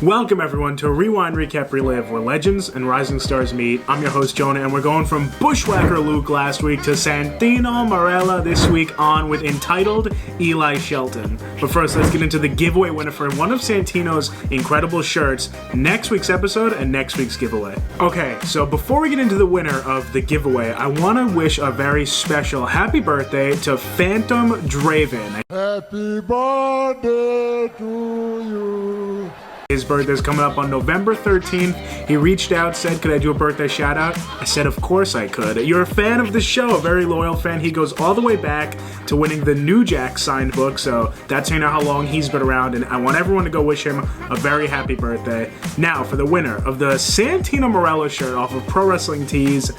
Welcome everyone to Rewind Recap Relive, where legends and rising stars meet. I'm your host Jonah, and we're going from Bushwhacker Luke last week to Santino Marella this week on with entitled Eli Shelton. But first, let's get into the giveaway winner for one of Santino's incredible shirts, next week's episode and next week's giveaway. Okay, so before we get into the winner of the giveaway, I want to wish a very special happy birthday to Phantom Draven. Happy birthday to you. His birthday's coming up on November 13th. He reached out, said, could I do a birthday shout out? I said, of course I could. You're a fan of the show, a very loyal fan. He goes all the way back to winning the New Jack signed book, so that's how long he's been around, and I want everyone to go wish him a very happy birthday. Now, for the winner of the Santino Marella shirt off of Pro Wrestling Tees,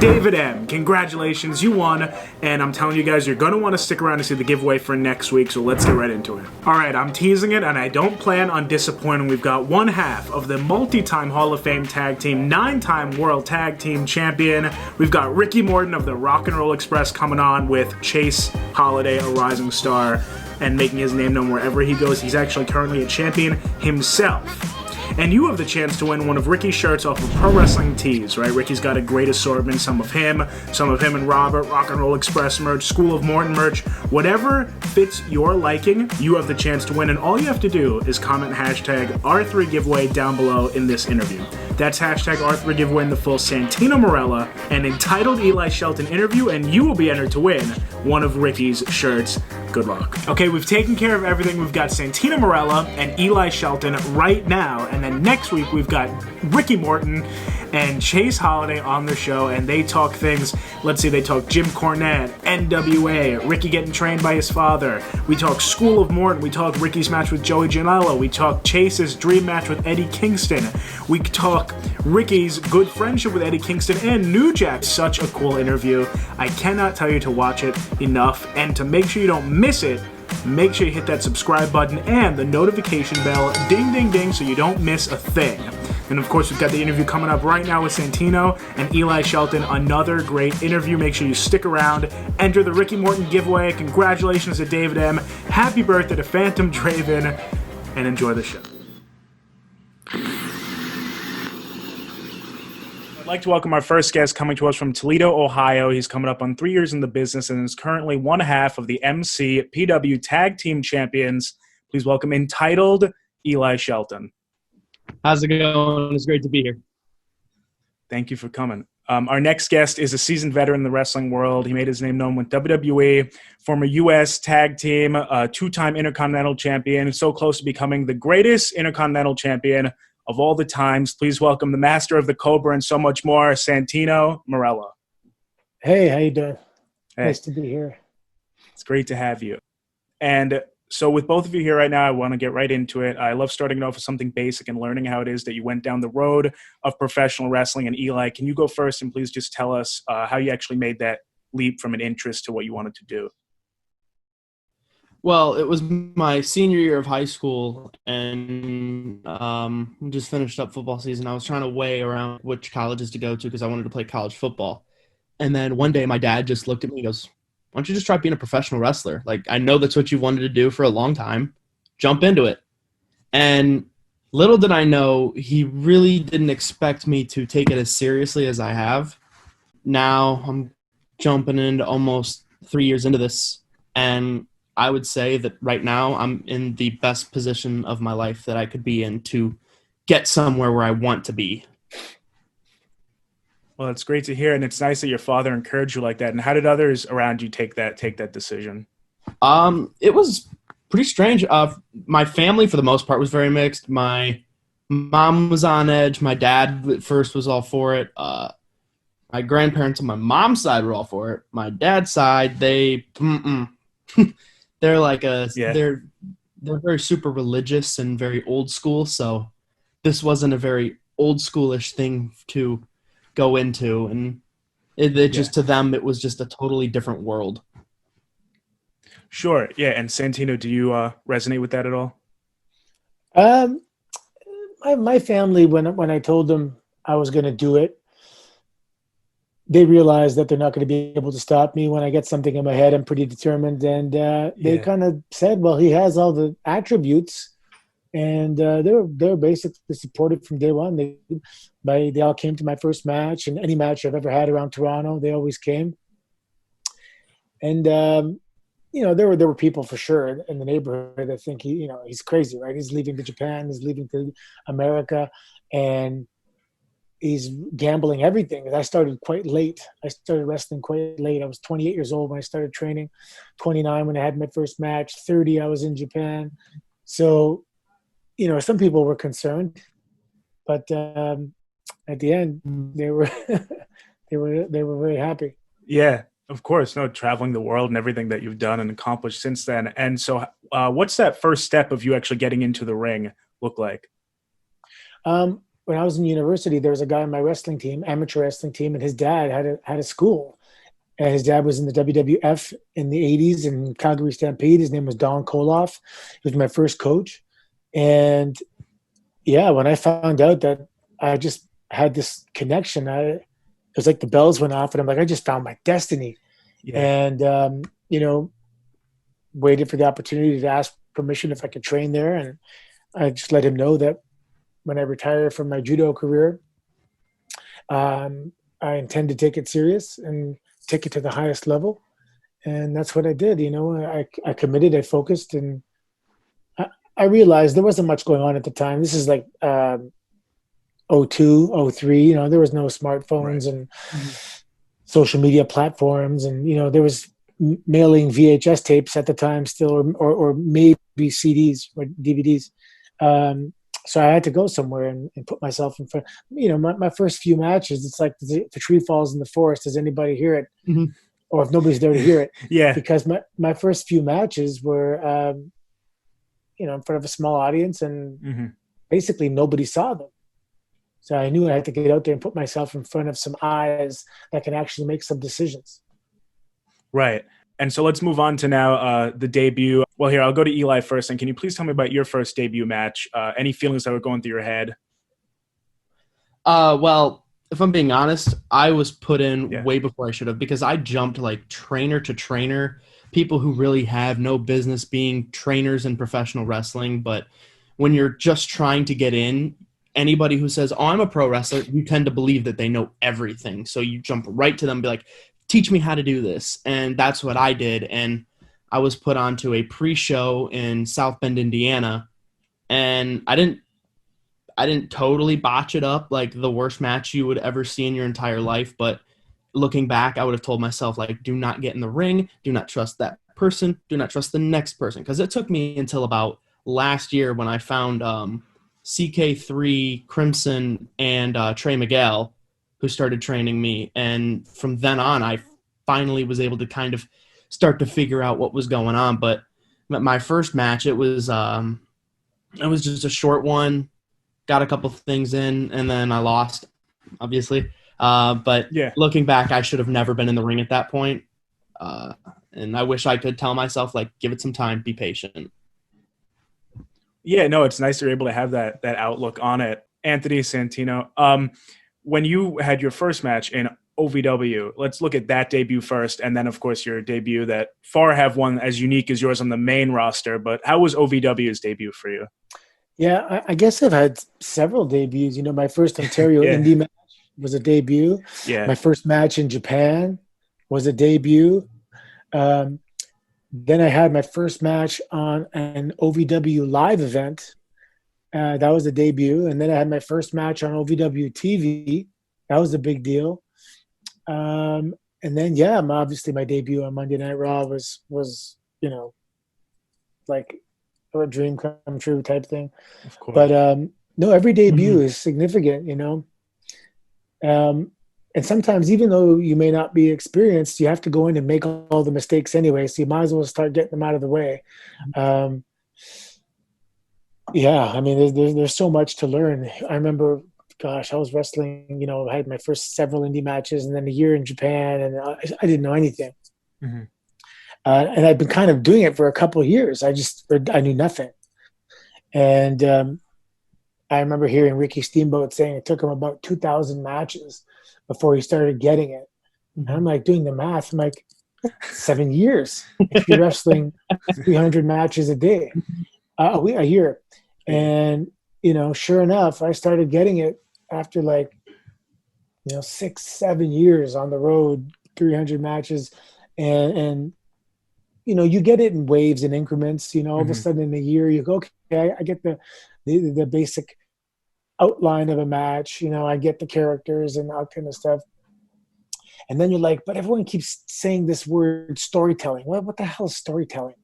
David M. Congratulations, you won, and I'm telling you guys, you're going to want to stick around to see the giveaway for next week, so let's get right into it. Alright, I'm teasing it, and I don't plan on disappointing. We've got one half of the multi-time Hall of Fame tag team, 9-time World Tag Team Champion. We've got Ricky Morton of the Rock and Roll Express coming on with Chase Holiday, a rising star, and making his name known wherever he goes. He's actually currently a champion himself. And you have the chance to win one of Ricky's shirts off of Pro Wrestling Tees, right? Ricky's got a great assortment, some of him and Robert, Rock and Roll Express merch, School of Morton merch, whatever fits your liking, you have the chance to win. And all you have to do is comment hashtag R3 giveaway down below in this interview. That's hashtag R3 giveaway in the full Santino Marella and entitled Eli Shelton interview, and you will be entered to win one of Ricky's shirts. Good luck. Okay, we've taken care of everything. We've got Santino Marella and Eli Shelton right now, and then next week we've got Ricky Morton and Chase Holiday on the show, and they talk things. Let's see, they talk Jim Cornette, NWA, Ricky getting trained by his father. We talk School of Morton. We talk Ricky's match with Joey Janela. We talk Chase's dream match with Eddie Kingston. We talk Ricky's good friendship with Eddie Kingston and New Jack. Such a cool interview. I cannot tell you to watch it enough, and to make sure you don't miss it, make sure you hit that subscribe button and the notification bell, ding ding ding, so you don't miss a thing. And of course, we've got the interview coming up right now with Santino and Eli Shelton. Another great interview. Make sure you stick around. Enter the Ricky Morton giveaway. Congratulations to David M. Happy birthday to Phantom Draven. And enjoy the show. I'd like to welcome our first guest coming to us from Toledo, Ohio. He's coming up on 3 years in the business and is currently one half of the MCPW Tag Team Champions. Please welcome entitled Eli Shelton. How's it going? It's great to be here. Thank you for coming. Our next guest is a seasoned veteran in the wrestling world. He made his name known with WWE, former U.S. Tag Team, two-time Intercontinental Champion, so close to becoming the greatest Intercontinental Champion of all the times. Please welcome the master of the Cobra and so much more, Santino Marella. Hey, how you doing? Hey. Nice to be here. It's great to have you. And so with both of you here right now, I want to get right into it. I love starting it off with something basic and learning how it is that you went down the road of professional wrestling. And Eli, can you go first and please just tell us how you actually made that leap from an interest to what you wanted to do? Well, it was my senior year of high school, and just finished up football season. I was trying to weigh around which colleges to go to because I wanted to play college football. And then one day my dad just looked at me and goes, why don't you just try being a professional wrestler? Like, I know that's what you wanted to do for a long time. Jump into it. And little did I know, he really didn't expect me to take it as seriously as I have. Now I'm jumping into almost 3 years into this, and I would say that right now I'm in the best position of my life that I could be in to get somewhere where I want to be. Well, it's great to hear, and it's nice that your father encouraged you like that. And how did others around you take that decision? It was pretty strange. My family, for the most part, was very mixed. My mom was on edge. My dad at first was all for it. My grandparents on my mom's side were all for it. My dad's side, they're like they're very super religious and very old school. So this wasn't a very old schoolish thing to go into, and it just to them it was just a totally different world. Sure, yeah. And Santino, do you resonate with that at all? My family, when I told them I was going to do it, they realized that they're not going to be able to stop me. When I get something in my head, I'm pretty determined, and they kind of said, well, he has all the attributes And they were basically supportive from day one. They all came to my first match, and any match I've ever had around Toronto, they always came. And there were people for sure in the neighborhood that think he's crazy, right? He's leaving to Japan, he's leaving to America, and he's gambling everything. I started quite late. I started wrestling quite late. I was 28 years old when I started training, 29 when I had my first match, 30 I was in Japan. So, some people were concerned, but at the end, they were they were very happy. Yeah, of course. No, traveling the world and everything that you've done and accomplished since then. And so, what's that first step of you actually getting into the ring look like? When I was in university, there was a guy on my wrestling team, amateur wrestling team, and his dad had a school. And his dad was in the WWF in the 80s in Calgary Stampede. His name was Don Koloff. He was my first coach. And yeah, when I found out that I just had this connection, it was like the bells went off, and I'm like, I just found my destiny. Yeah. And, waited for the opportunity to ask permission if I could train there. And I just let him know that when I retire from my judo career, I intend to take it serious and take it to the highest level. And that's what I did. I committed, I focused, and I realized there wasn't much going on at the time. This is like 02, 03, there was no smartphones and social media platforms. And, there was mailing VHS tapes at the time still, or maybe CDs or DVDs. So I had to go somewhere and put myself in front. My first few matches, it's like the tree falls in the forest. Does anybody hear it? Mm-hmm. Or if nobody's there to hear it. Yeah. Because my first few matches were, in front of a small audience, and basically nobody saw them. So I knew I had to get out there and put myself in front of some eyes that can actually make some decisions. Right. And so let's move on to now the debut. Well, here, I'll go to Eli first. And can you please tell me about your first debut match? Any feelings that were going through your head? Well, if I'm being honest, I was put in way before I should have, because I jumped like trainer to trainer, people who really have no business being trainers in professional wrestling. But when you're just trying to get in, anybody who says, oh, I'm a pro wrestler, you tend to believe that they know everything. So you jump right to them and be like, teach me how to do this. And that's what I did. And I was put onto a pre-show in South Bend, Indiana. And I didn't totally botch it up like the worst match you would ever see in your entire life. But looking back, I would have told myself, like, do not get in the ring. Do not trust that person. Do not trust the next person. Because it took me until about last year when I found CK3, Crimson, and Trey Miguel, who started training me. And from then on, I finally was able to kind of start to figure out what was going on. But my first match, it was just a short one, got a couple things in, and then I lost, obviously. But looking back, I should have never been in the ring at that point. And I wish I could tell myself, like, give it some time, be patient. Yeah, no, it's nice you're able to have that outlook on it. Anthony Santino, when you had your first match in OVW, let's look at that debut first, and then, of course, your debut that far have one as unique as yours on the main roster. But how was OVW's debut for you? Yeah, I guess I've had several debuts. My first Ontario indie match was a debut. Yeah. My first match in Japan was a debut. Then I had my first match on an OVW live event. That was a debut. And then I had my first match on OVW TV. That was a big deal. And then, obviously my debut on Monday Night Raw was like a dream come true type thing. Of course. But no, every debut is significant, and sometimes, even though you may not be experienced, you have to go in and make all the mistakes anyway. So you might as well start getting them out of the way. There's so much to learn. I remember, I was wrestling, I had my first several indie matches and then a year in Japan, and I didn't know anything. Mm-hmm. And I'd been kind of doing it for a couple of years. I knew nothing. And I remember hearing Ricky Steamboat saying it took him about 2,000 matches before he started getting it. And I'm like doing the math. I'm like, 7 years if you're wrestling 300 matches a day, a year. And, sure enough, I started getting it after 6-7 years on the road, 300 matches. And you get it in waves and increments, all of a sudden in a year you go, okay, I get the basic outline of a match, I get the characters and that kind of stuff. And then you're like, but everyone keeps saying this word storytelling. What the hell is storytelling?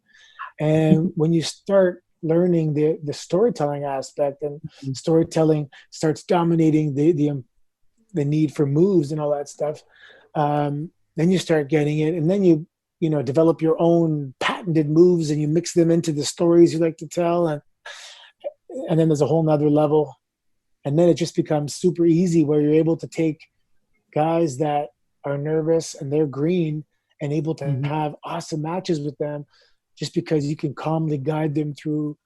And when you start learning the storytelling aspect, and storytelling starts dominating the need for moves and all that stuff, then you start getting it. And then you develop your own patented moves and you mix them into the stories you like to tell. And then there's a whole nother level. And then it just becomes super easy where you're able to take guys that are nervous and they're green and able to have awesome matches with them just because you can calmly guide them through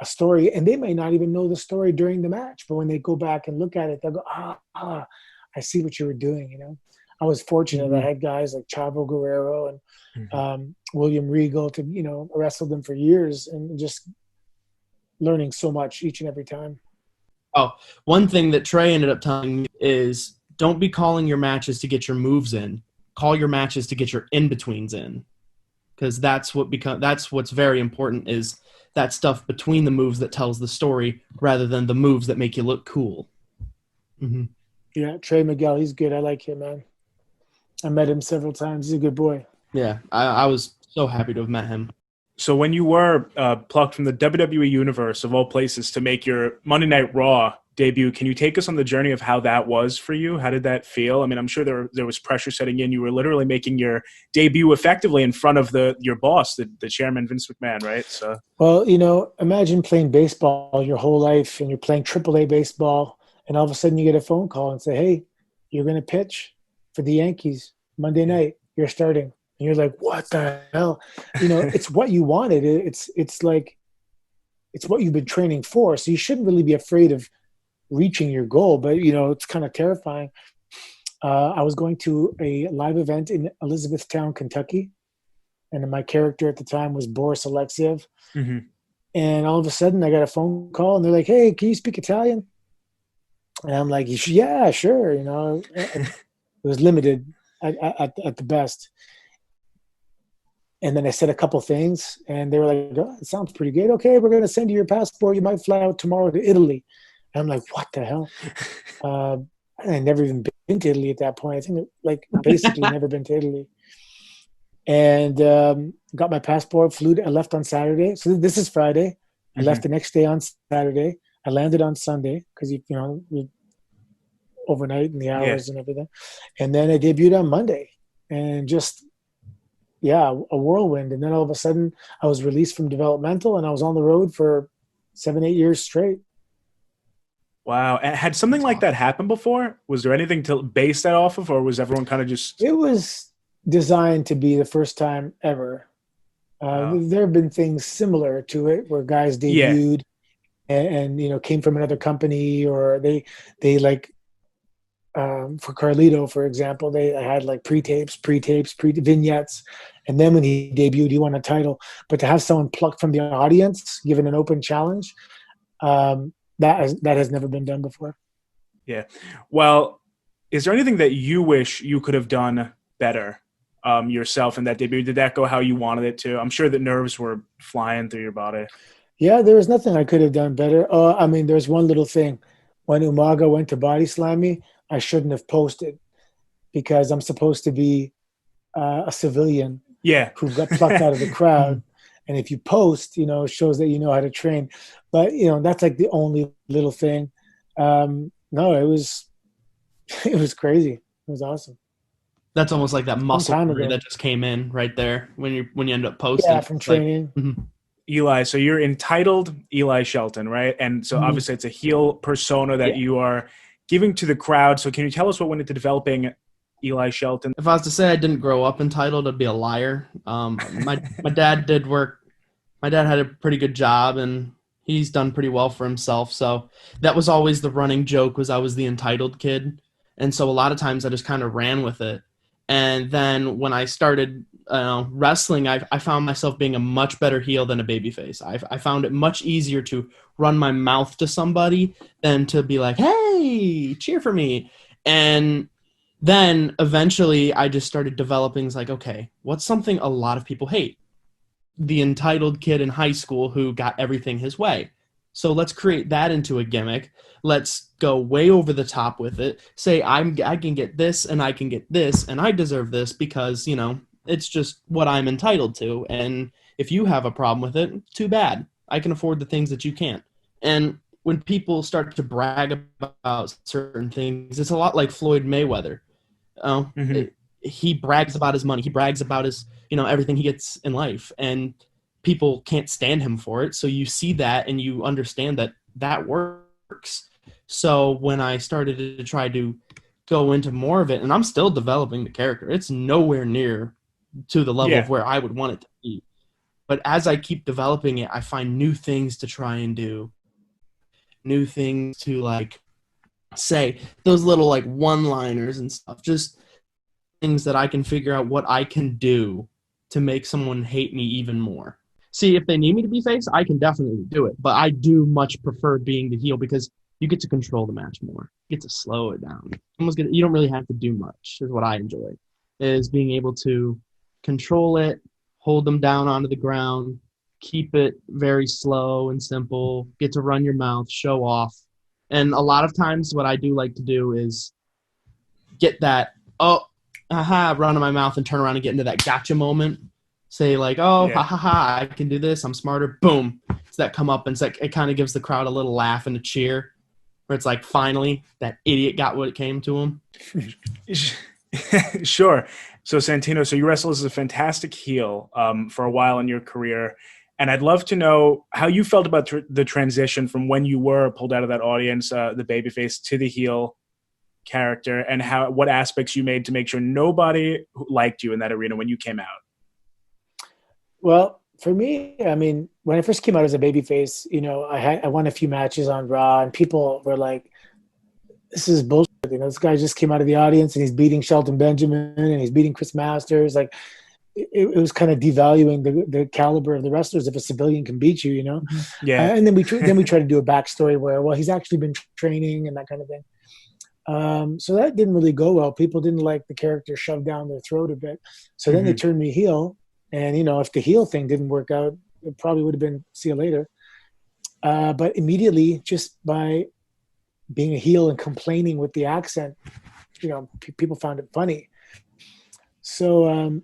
a story. And they may not even know the story during the match, but when they go back and look at it, they'll go, I see what you were doing, I was fortunate. I had guys like Chavo Guerrero and William Regal to, wrestle them for years and just learning so much each and every time. Oh, one thing that Trey ended up telling me is don't be calling your matches to get your moves in. Call your matches to get your in-betweens in. Because that's what's very important is that stuff between the moves that tells the story rather than the moves that make you look cool. Mm-hmm. Yeah, Trey Miguel, he's good. I like him, man. I met him several times. He's a good boy. Yeah, I was so happy to have met him. So when you were plucked from the WWE Universe, of all places, to make your Monday Night Raw debut, can you take us on the journey of how that was for you? How did that feel? I mean, I'm sure there was pressure setting in. You were literally making your debut effectively in front of your boss, the chairman, Vince McMahon, right? So, well, imagine playing baseball your whole life and you're playing AAA baseball and all of a sudden you get a phone call and say, hey, you're going to pitch for the Yankees Monday night. You're starting. And you're like, what the hell? It's what you wanted. It's what you've been training for. So you shouldn't really be afraid of reaching your goal, but it's kind of terrifying. I was going to a live event in Elizabethtown, Kentucky, and my character at the time was Boris Alexiev. Mm-hmm. And all of a sudden I got a phone call and they're like, hey, can you speak Italian? And I'm like, yeah, sure. It was limited at the best. And then I said a couple things and they were like, oh, it sounds pretty good. Okay, we're going to send you your passport. You might fly out tomorrow to Italy. And I'm like, what the hell? I had never even been to Italy at that point. I think basically never been to Italy. And got my passport, I left on Saturday. So this is Friday. I left the next day on Saturday. I landed on Sunday because, overnight and the hours and everything. And then I debuted on Monday and just, a whirlwind. And then all of a sudden I was released from developmental and I was on the road for 7-8 years straight. Wow. Had something like that happened before? Was there anything to base that off of, or was everyone kind of just... It was designed to be the first time ever. There have been things similar to it where guys debuted and came from another company, or they for Carlito, for example, they had pre-tapes, vignettes. And then when he debuted, he won a title. But to have someone plucked from the audience, given an open challenge, that has never been done before. Yeah. Well, is there anything that you wish you could have done better yourself in that debut? Did that go how you wanted it to? I'm sure that nerves were flying through your body. Yeah, there was nothing I could have done better. There's one little thing. When Umaga went to body slam me, I shouldn't have posted because I'm supposed to be a civilian who got plucked out of the crowd. And if you post, it shows that you know how to train. But, that's the only little thing. No, it was crazy. It was awesome. That's almost like that muscle memory that just came in right there when you end up posting. Yeah, from training. Eli, so you're entitled Eli Shelton, right? And so obviously it's a heel persona that you are giving to the crowd. So can you tell us what went into developing Eli Shelton? If I was to say I didn't grow up entitled, I'd be a liar. My dad did work. My dad had a pretty good job, and he's done pretty well for himself. So that was always the running joke, was I was the entitled kid. And so a lot of times I just kind of ran with it. And then when I started wrestling, I found myself being a much better heel than a babyface. I found it much easier to run my mouth to somebody than to be like, hey, cheer for me. And then eventually I just started developing like, okay, what's something a lot of people hate? The entitled kid in high school who got everything his way. So let's create that into a gimmick. Let's go way over the top with it. Say I can get this and I can get this and I deserve this because, it's just what I'm entitled to. And if you have a problem with it, too bad. I can afford the things that you can't. And when people start to brag about certain things, it's a lot like Floyd Mayweather. He brags about his money. He brags about his, everything he gets in life. And people can't stand him for it. So you see that and you understand that works. So when I started to try to go into more of it, and I'm still developing the character, it's nowhere near to the level of where I would want it to be. But as I keep developing it, I find new things to try and do, new things to like say, those little like one-liners and stuff, just things that I can figure out what I can do to make someone hate me even more. See, if they need me to be face, I can definitely do it. But I do much prefer being the heel because you get to control the match more. You get to slow it down. You don't really have to do much, is what I enjoy, is being able to control it, hold them down onto the ground, keep it very slow and simple, get to run your mouth, show off. And a lot of times what I do like to do is get that, run in my mouth and turn around and get into that gotcha moment. Say like, I can do this. I'm smarter. Boom. It's that come up and it's like, it kind of gives the crowd a little laugh and a cheer where it's like, finally, that idiot got what it came to him. Sure. So Santino, you wrestled as a fantastic heel for a while in your career. And I'd love to know how you felt about the transition from when you were pulled out of that audience, the babyface, to the heel character, and what aspects you made to make sure nobody liked you in that arena when you came out. Well, for me, I mean, when I first came out as a babyface, I won a few matches on Raw, and people were like, "This is bullshit." This guy just came out of the audience and he's beating Shelton Benjamin and he's beating Chris Masters. Like, it was kind of devaluing the caliber of the wrestlers if a civilian can beat you, Yeah. And then we tried to do a backstory where, well, he's actually been training and that kind of thing. So that didn't really go well. People didn't like the character shoved down their throat a bit. So then they turned me heel. And, if the heel thing didn't work out, it probably would have been see you later. But immediately, just by being a heel and complaining with the accent, people found it funny. So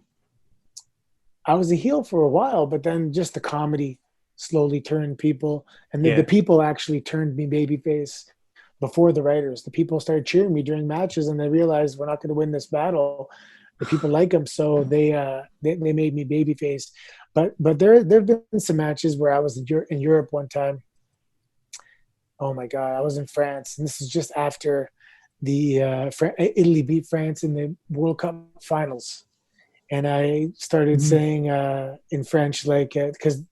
I was a heel for a while, but then just the comedy slowly turned people. And the people actually turned me babyface before the writers. The people started cheering me during matches, and they realized we're not going to win this battle. The people like him, so they made me babyface. But there have been some matches where I was in Europe one time. Oh my God, I was in France, and this is just after the Italy beat France in the World Cup finals, and I started saying in French, like, because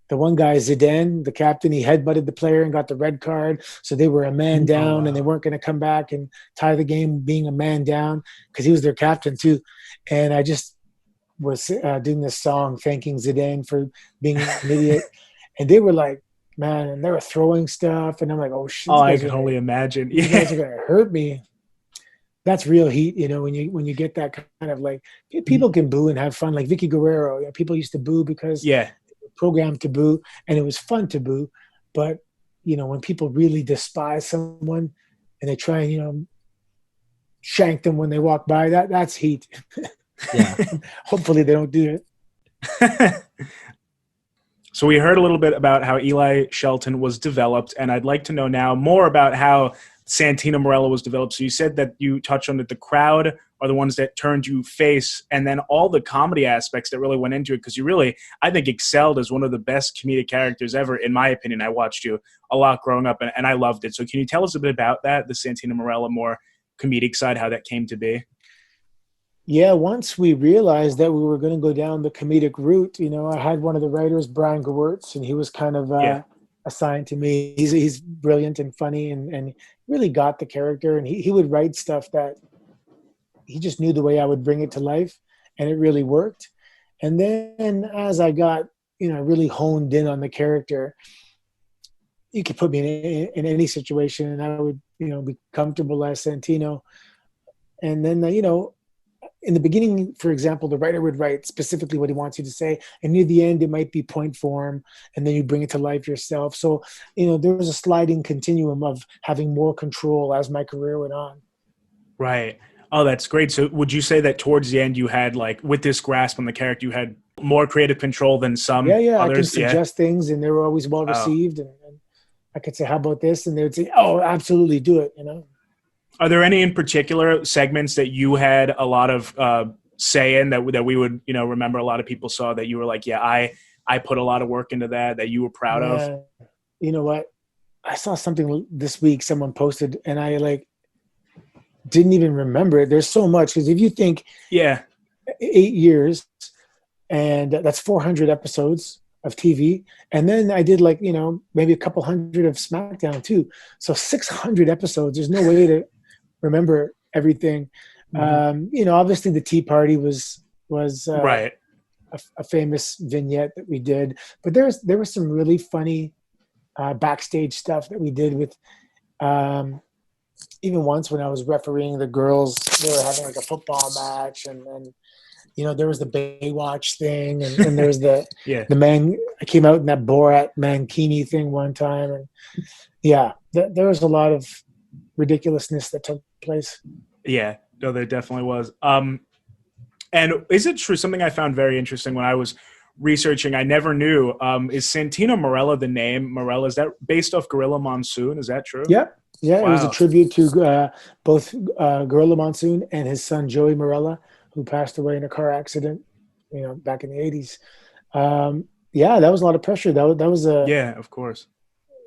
the one guy, Zidane, the captain, he headbutted the player and got the red card. So they were a man down, and they weren't going to come back and tie the game being a man down because he was their captain too. And I just was doing this song thanking Zidane for being an idiot. And they were like, man, and they were throwing stuff. And I'm like, oh, shit. Oh, I can only imagine. You guys are going to hurt me. That's real heat, when you get that kind of like, people can boo and have fun. Like Vicky Guerrero, people used to boo because programmed to boo, and it was fun to boo. But when people really despise someone and they try and shank them when they walk by, that's heat. Hopefully they don't do it. So we heard a little bit about how Eli Shelton was developed, and I'd like to know now more about how Santino Marella was developed. So you said that you touched on that the crowd are the ones that turned you face, and then all the comedy aspects that really went into it, because you really, I think, excelled as one of the best comedic characters ever, in my opinion. I watched you a lot growing up, and I loved it. So can you tell us a bit about that, the Santino Marella more comedic side, how that came to be? Yeah, once we realized that we were going to go down the comedic route, I had one of the writers, Brian Gewirtz, and he was kind of assigned to me. He's brilliant and funny and really got the character, and he would write stuff that he just knew the way I would bring it to life, and it really worked. And then as I got, really honed in on the character, you could put me in any situation and I would, be comfortable as Santino. And then, in the beginning, for example, the writer would write specifically what he wants you to say. And near the end, it might be point form, and then you bring it to life yourself. So, there was a sliding continuum of having more control as my career went on. Right. Oh, that's great. So would you say that towards the end you had, like, with this grasp on the character, you had more creative control than some others? I can suggest things, and they were always well received. And I could say, how about this? And they would say, oh, absolutely, do it, Are there any in particular segments that you had a lot of say in that we would, remember a lot of people saw that you were like, yeah, I put a lot of work into that you were proud of? You know what? I saw something this week someone posted, and I didn't even remember it. There's so much, because if you think 8 years, and that's 400 episodes of TV. And then I did maybe a couple hundred of SmackDown too. So 600 episodes. There's no way to remember everything. Mm-hmm. Obviously the Tea Party was right. a famous vignette that we did, but there was some really funny backstage stuff that we did with, even once when I was refereeing the girls, they were having a football match, and there was the Baywatch thing, and there was the the man. I came out in that Borat mankini thing one time, and there was a lot of ridiculousness that took place. Yeah, no, there definitely was. And is it true? Something I found very interesting when I was researching, I never knew. Is Santino Marella the name? Marella, is that based off Gorilla Monsoon? Is that true? Yep. Yeah, wow. It was a tribute to both Gorilla Monsoon and his son Joey Marella, who passed away in a car accident, back in the 80s. That was a lot of pressure. That was a of course.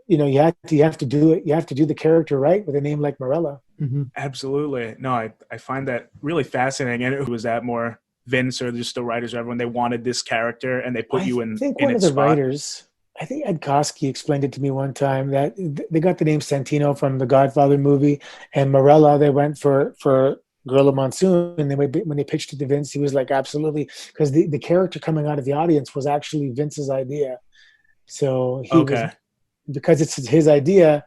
You have to do it. You have to do the character right with a name like Marella. Mm-hmm. Absolutely. No, I find that really fascinating. And was that more Vince or just the writers or everyone? They wanted this character and they put you in. I think one of the writers. I think Ed Koskey explained it to me one time that they got the name Santino from the Godfather movie, and Marella they went for Gorilla Monsoon, and when they pitched it to Vince, he was like, absolutely, because the character coming out of the audience was actually Vince's idea. So because it's his idea,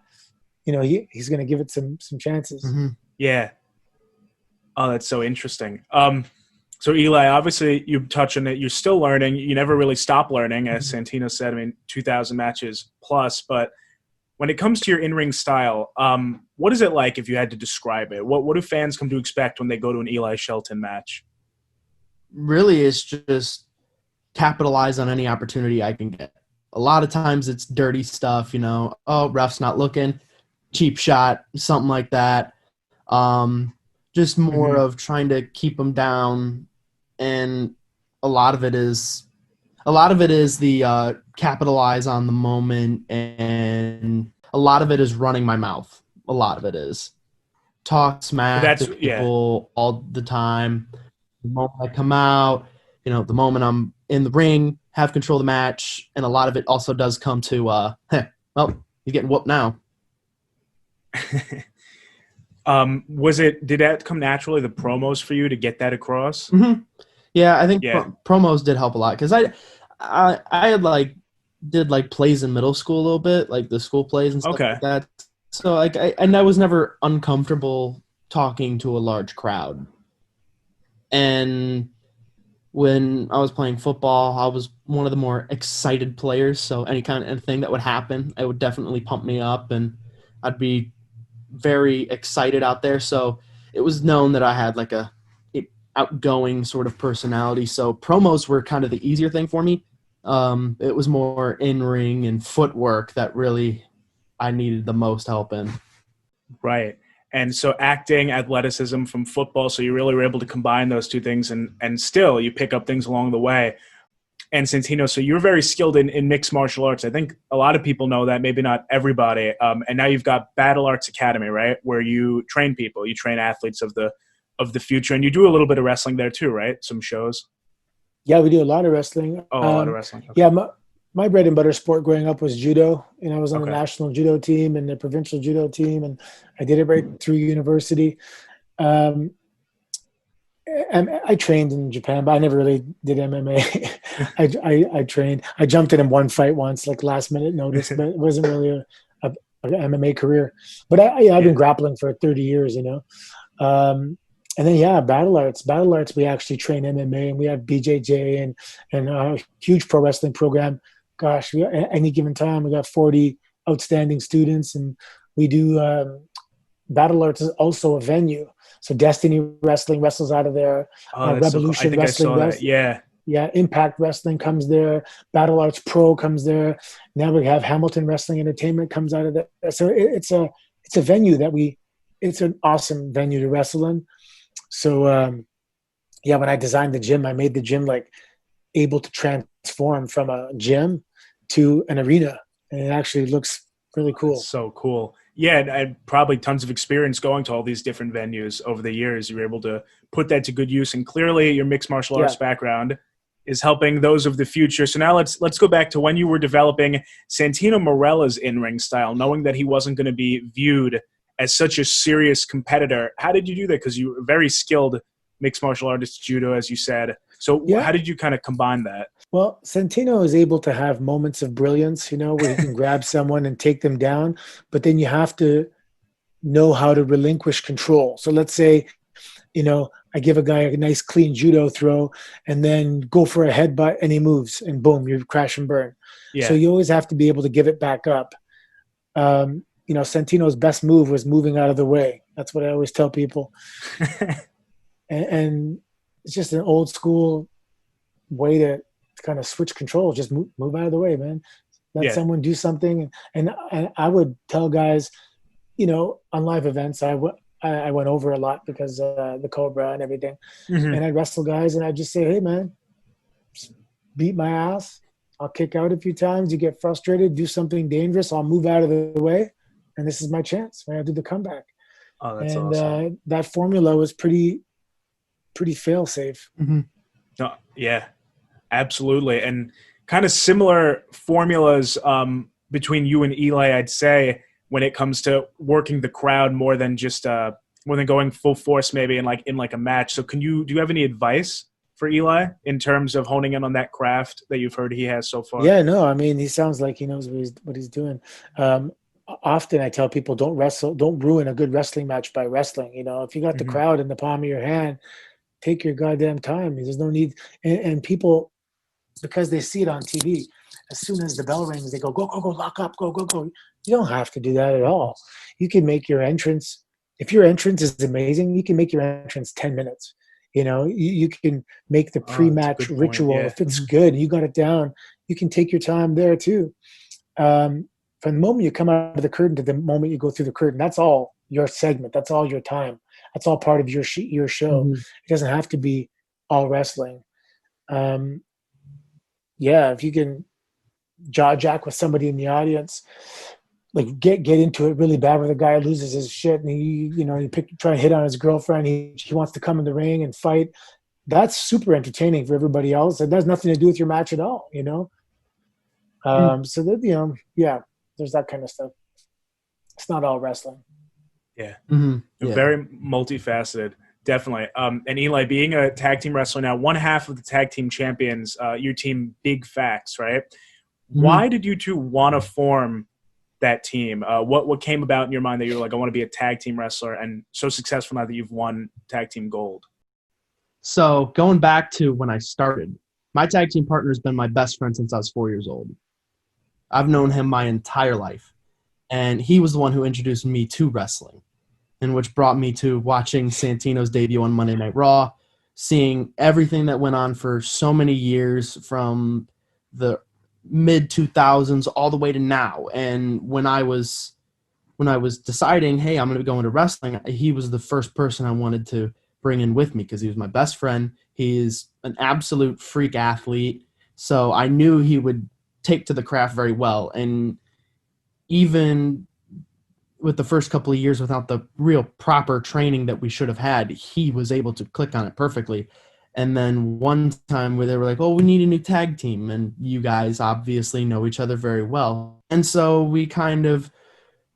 he's going to give it some chances. Mm-hmm. Yeah. Oh, that's so interesting. So Eli, obviously you touch on it. You're still learning. You never really stop learning, as Santino said. 2,000 matches plus. But when it comes to your in-ring style, what is it like if you had to describe it? What do fans come to expect when they go to an Eli Shelton match? Really, it's just capitalize on any opportunity I can get. A lot of times it's dirty stuff, ref's not looking, cheap shot, something like that. Just more of trying to keep them down. And a lot of it is the capitalize on the moment, and a lot of it is running my mouth. A lot of it is talk smack to people all the time. The moment I come out, the moment I'm in the ring, have control of the match, and a lot of it also does come to, well, he's getting whooped now. Did that come naturally, the promos for you to get that across? Mm-hmm. Yeah, I think promos did help a lot, because I had did plays in middle school a little bit, like the school plays and stuff like that. So I was never uncomfortable talking to a large crowd. And when I was playing football, I was one of the more excited players. So anything that would happen, it would definitely pump me up, and I'd be very excited out there. So it was known that I had a outgoing sort of personality. So promos were kind of the easier thing for me. It was more in-ring and footwork that really I needed the most help in. Right. And so acting, athleticism from football, so you really were able to combine those two things, and still you pick up things along the way. And Santino, so you're very skilled in mixed martial arts. I think a lot of people know that, maybe not everybody. And now you've got Battle Arts Academy, right, where you train people. You train athletes of the future, and you do a little bit of wrestling there too, right? Some shows. Yeah, we do a lot of wrestling. Oh, a lot of wrestling. Okay. Yeah, my bread and butter sport growing up was judo, and I was on the national judo team and the provincial judo team, and I did it right through university. I trained in Japan, but I never really did MMA. I trained. I jumped in one fight once, like last minute notice, but it wasn't really an MMA career. But I've been grappling for 30 years, you know. And then battle arts. Battle arts, we actually train MMA, and we have BJJ and a huge pro wrestling program. Gosh, at any given time, we got 40 outstanding students, and we do. Battle arts is also a venue. So Destiny Wrestling wrestles out of there. Revolution Wrestling, Impact Wrestling comes there. Battle Arts Pro comes there. Now we have Hamilton Wrestling Entertainment comes out of there. So it's a venue it's an awesome venue to wrestle in. So when I designed the gym, I made the gym like able to transform from a gym to an arena, and it actually looks really cool. That's so cool. Yeah, and probably tons of experience going to all these different venues over the years. You were able to put that to good use, and clearly your mixed martial arts background is helping those of the future. So now let's go back to when you were developing Santino Marella's in-ring style, knowing that he wasn't going to be viewed as such a serious competitor. How did you do that? Because you were very skilled mixed martial artist, judo, as you said. So how did you kind of combine that? Well, Santino is able to have moments of brilliance, you know, where he can grab someone and take them down, but then you have to know how to relinquish control. So let's say, you know, I give a guy a nice clean judo throw and then go for a headbutt and he moves and boom, you crash and burn. Yeah. So you always have to be able to give it back up. You know, Santino's best move was moving out of the way. That's what I always tell people. and it's just an old school way to kind of switch control. Just move out of the way, man. Let someone do something. And I would tell guys, you know, on live events, I went over a lot because the Cobra and everything. Mm-hmm. And I'd wrestle guys and I'd just say, hey, man, beat my ass. I'll kick out a few times. You get frustrated, do something dangerous. I'll move out of the way. And this is my chance. I'll do the comeback. Oh, that's awesome. That formula was pretty fail safe. Mm-hmm. No, yeah, absolutely. And kind of similar formulas between you and Eli, I'd say, when it comes to working the crowd more than just more than going full force maybe in like a match. So do you have any advice for Eli in terms of honing in on that craft that you've heard he has so far? Yeah, no, I mean, he sounds like he knows what he's doing. Often I tell people don't ruin a good wrestling match by wrestling. You know, if you got the crowd in the palm of your hand, take your goddamn time. There's no need. And people, because they see it on TV, as soon as the bell rings, they go, lock up, go. You don't have to do that at all. You can make your entrance. If your entrance is amazing, you can make your entrance 10 minutes. You know, you can make the pre-match ritual. Yeah. If it's good, you got it down, you can take your time there too. From the moment you come out of the curtain to the moment you go through the curtain, that's all your segment. That's all your time. That's all part of your show. Mm-hmm. It doesn't have to be all wrestling. If you can jaw jack with somebody in the audience, like get into it really bad where the guy loses his shit and he try to hit on his girlfriend. He wants to come in the ring and fight. That's super entertaining for everybody else. It has nothing to do with your match at all, you know? So that, there's that kind of stuff. It's not all wrestling. Yeah. Mm-hmm. Yeah. Very multifaceted. Definitely. And Eli, being a tag team wrestler now, one half of the tag team champions, your team, Big Facts, right? Mm-hmm. Why did you two want to form that team? What came about in your mind that you were like, I want to be a tag team wrestler, and so successful now that you've won tag team gold? So going back to when I started, my tag team partner has been my best friend since I was 4 years old. I've known him my entire life, and he was the one who introduced me to wrestling, and which brought me to watching Santino's debut on Monday Night Raw, seeing everything that went on for so many years from the mid-2000s all the way to now. And when I was deciding, hey, I'm going to go into wrestling, he was the first person I wanted to bring in with me because he was my best friend. He is an absolute freak athlete, so I knew he would take to the craft very well. And even with the first couple of years without the real proper training that we should have had, he was able to click on it perfectly. And then one time where they were like, oh, we need a new tag team. And you guys obviously know each other very well. And so we kind of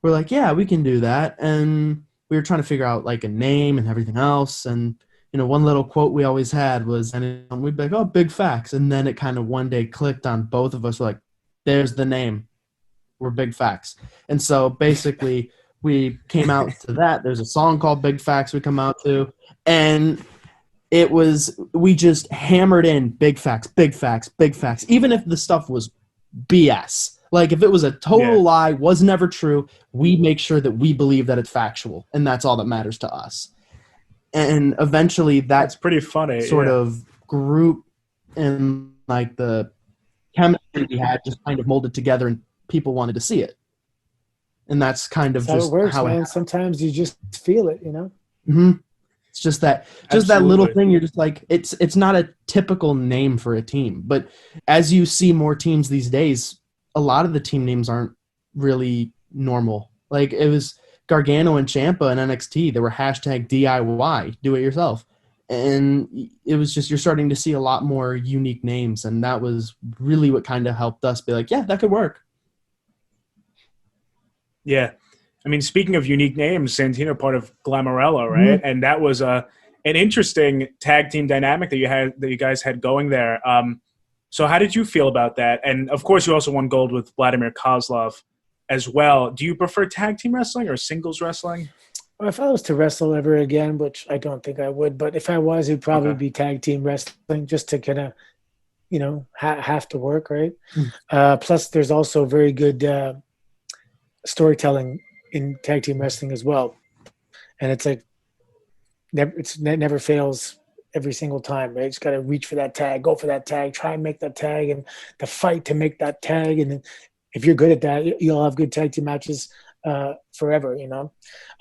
were like, yeah, we can do that. And we were trying to figure out like a name and everything else. And, one little quote we always had was, and we'd be like, oh, Big Facts. And then it kind of one day clicked on both of us. We're like, there's the name. We're Big Facts. And so basically we came out to that. There's a song called Big Facts we come out to. And we just hammered in big facts, big facts, big facts. Even if the stuff was BS. Like if it was a total lie, was never true, we make sure that we believe that it's factual. And that's all that matters to us. And eventually that's pretty funny. Sort of group and like the chemistry we had just kind of molded together and people wanted to see it. And that's kind of that's just how it works, how man. Sometimes you just feel it, Mm-hmm. It's just that little thing. You're just like, it's not a typical name for a team. But as you see more teams these days, a lot of the team names aren't really normal. Like it was Gargano and Ciampa in NXT. They were hashtag DIY, do it yourself. And it was just, you're starting to see a lot more unique names. And that was really what kind of helped us be like, yeah, that could work. Yeah. I mean, speaking of unique names, Santino part of Glamorella, right? Mm-hmm. And that was an interesting tag team dynamic that you guys had going there. So how did you feel about that? And of course, you also won gold with Vladimir Kozlov as well. Do you prefer tag team wrestling or singles wrestling? Well, if I was to wrestle ever again, which I don't think I would, but if I was, it'd probably be tag team wrestling, just to kind of, have to work, right? Plus, there's also very good storytelling in tag team wrestling as well, and it's like it never fails every single time, right? You just got to reach for that tag, go for that tag, try and make that tag, and the fight to make that tag. And then if you're good at that, you'll have good tag team matches forever.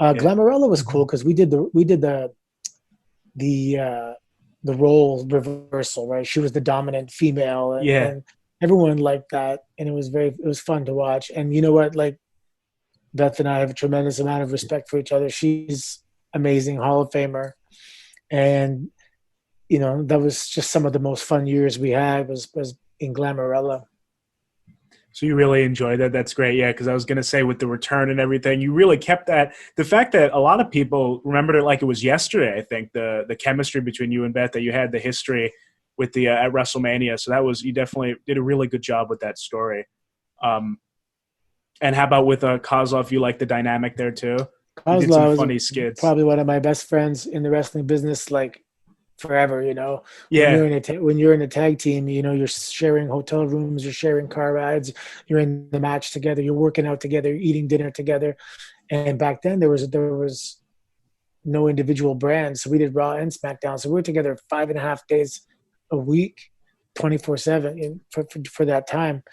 Glamorella was cool because we did the role reversal, right? She was the dominant female, and everyone liked that, and it was fun to watch. And you know what, like, Beth and I have a tremendous amount of respect for each other. She's amazing, Hall of Famer. And, that was just some of the most fun years we had was in Glamorella. So you really enjoyed that. That's great. Yeah, because I was going to say with the return and everything, you really kept that. The fact that a lot of people remembered it like it was yesterday, I think, the chemistry between you and Beth, that you had the history with the at WrestleMania. So you definitely did a really good job with that story. And how about with Kozlov? You like the dynamic there too? Kozlov did some funny skits. Probably one of my best friends in the wrestling business, like forever. Yeah. When you're in a tag team, you're sharing hotel rooms, you're sharing car rides, you're in the match together, you're working out together, you're eating dinner together. And back then there was no individual brand, so we did Raw and SmackDown. So we were together 5.5 days a week, 24/7 for that time.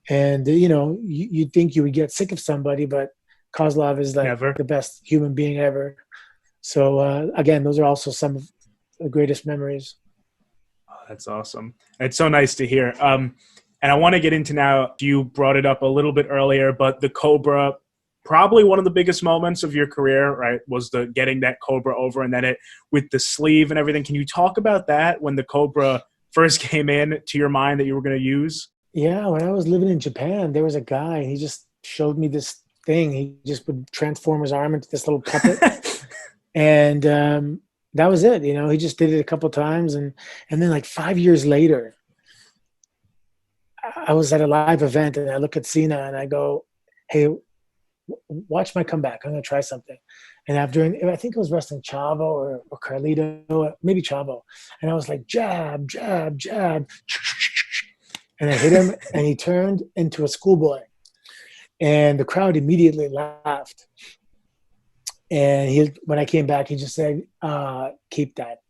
And, you'd think you would get sick of somebody, but Kozlov is like the best human being ever. So, again, those are also some of the greatest memories. Oh, that's awesome. It's so nice to hear. And I want to get into now, you brought it up a little bit earlier, but the Cobra, probably one of the biggest moments of your career, right, was the getting that Cobra over and then it with the sleeve and everything. Can you talk about that when the Cobra first came in to your mind that you were going to use? Yeah, when I was living in Japan, there was a guy, he just showed me this thing. He just would transform his arm into this little puppet. And that was it. He just did it a couple times. And then like 5 years later, I was at a live event and I look at Cena and I go, hey, watch my comeback. I'm going to try something. And I think it was wrestling Chavo or Carlito, maybe Chavo. And I was like, jab, jab, jab. And I hit him, and he turned into a schoolboy. And the crowd immediately laughed. And when I came back, he just said, keep that.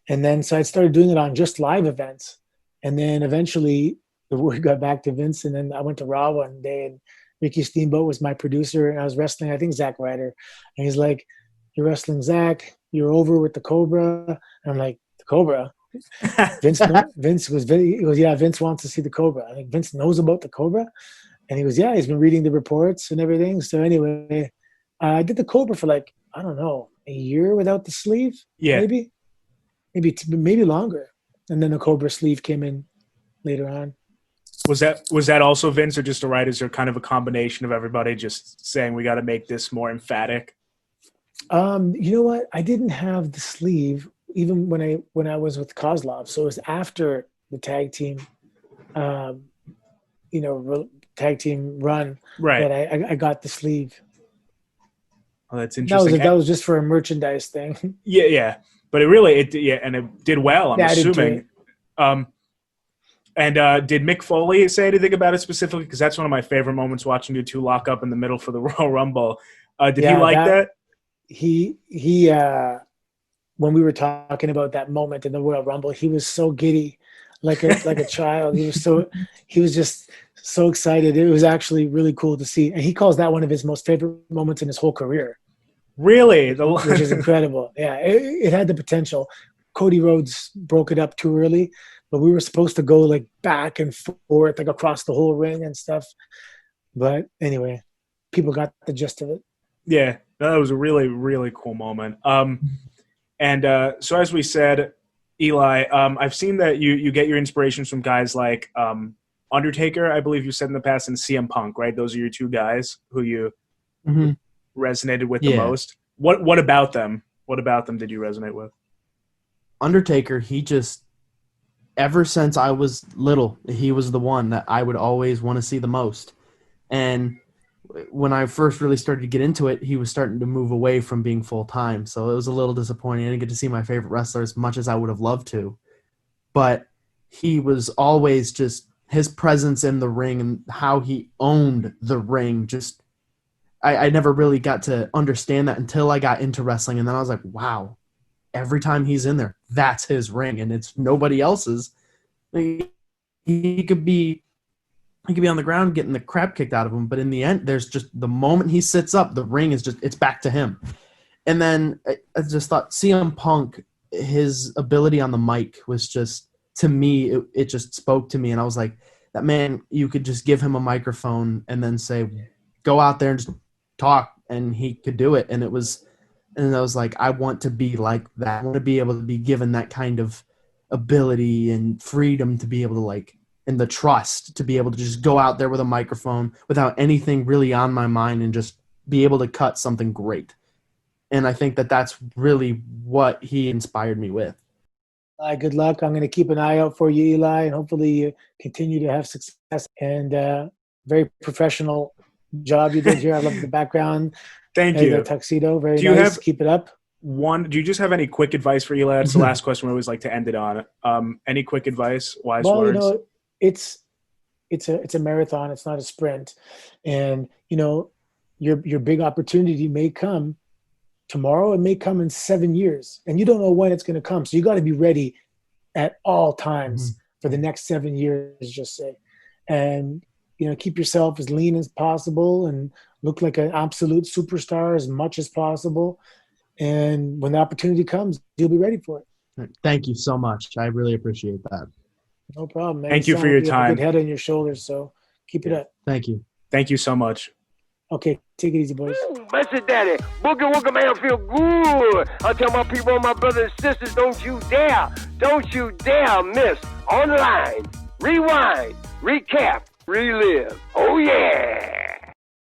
And then so I started doing it on just live events. And then eventually the word got back to Vince, and then I went to Raw one day, and Ricky Steamboat was my producer, and I was wrestling, I think, Zack Ryder. And he's like, you're wrestling Zack, you're over with the Cobra. And I'm like, the Cobra? Vince wants to see the Cobra. I think Vince knows about the Cobra, and he goes, yeah, he's been reading the reports and everything. So anyway, I did the Cobra for like, I don't know, a year without the sleeve. Maybe longer. And then the Cobra sleeve came in later on. Was that also Vince, or just a writers, or kind of a combination of everybody just saying we got to make this more emphatic? You know what? I didn't have the sleeve. even when I was with Kozlov, so it was after the tag team, tag team run Right. that I got the sleeve. Oh, that's interesting. That was just for a merchandise thing. Yeah. But and it did well, I'm assuming. And did Mick Foley say anything about it specifically? Because that's one of my favorite moments, watching you two lock up in the middle for the Royal Rumble. Did he like that? He when we were talking about that moment in the Royal Rumble, he was so giddy, like a child. He was just so excited. It was actually really cool to see. And he calls that one of his most favorite moments in his whole career. Really? Which is incredible. Yeah, it had the potential. Cody Rhodes broke it up too early, but we were supposed to go like back and forth, like across the whole ring and stuff. But anyway, people got the gist of it. Yeah, that was a really, really cool moment. So as we said, Eli, I've seen that you get your inspirations from guys like Undertaker, I believe you said in the past, and CM Punk, right? Those are your two guys who you resonated with the most. What about them? What about them did you resonate with? Undertaker, he just, ever since I was little, he was the one that I would always want to see the most. And when I first really started to get into it, he was starting to move away from being full-time. So it was a little disappointing. I didn't get to see my favorite wrestler as much as I would have loved to. But he was always just, his presence in the ring and how he owned the ring, just, I never really got to understand that until I got into wrestling. And then I was like, wow, every time he's in there, that's his ring and it's nobody else's. He could be on the ground getting the crap kicked out of him, but in the end, there's just the moment he sits up, the ring is just, it's back to him. And then I just thought CM Punk, his ability on the mic was just, to me, it just spoke to me. And I was like, that man, you could just give him a microphone and then say, go out there and just talk, and he could do it. And I was like, I want to be like that. I want to be able to be given that kind of ability and freedom to be able to and the trust to be able to just go out there with a microphone without anything really on my mind and just be able to cut something great. And I think that that's really what he inspired me with. Good luck. I'm going to keep an eye out for you, Eli, and hopefully you continue to have success. And very professional job you did here. I love the background. Thank you. The tuxedo. Very nice. Keep it up. Do you just have any quick advice for Eli? That's the last question we always like to end it on. Any quick advice, wise words? It's a marathon. It's not a sprint. And, your big opportunity may come tomorrow. It may come in 7 years. And you don't know when it's going to come. So you got to be ready at all times for the next 7 years, just say. And, keep yourself as lean as possible and look like an absolute superstar as much as possible. And when the opportunity comes, you'll be ready for it. Thank you so much. I really appreciate that. No problem, man. Thank you for your time. You have a good head on your shoulders, so keep it up. Thank you. Thank you so much. Okay, take it easy, boys. Bless it, daddy. Boogie woogie man feel good. I tell my people, my brothers and sisters, don't you dare miss online. Rewind, recap, relive. Oh yeah.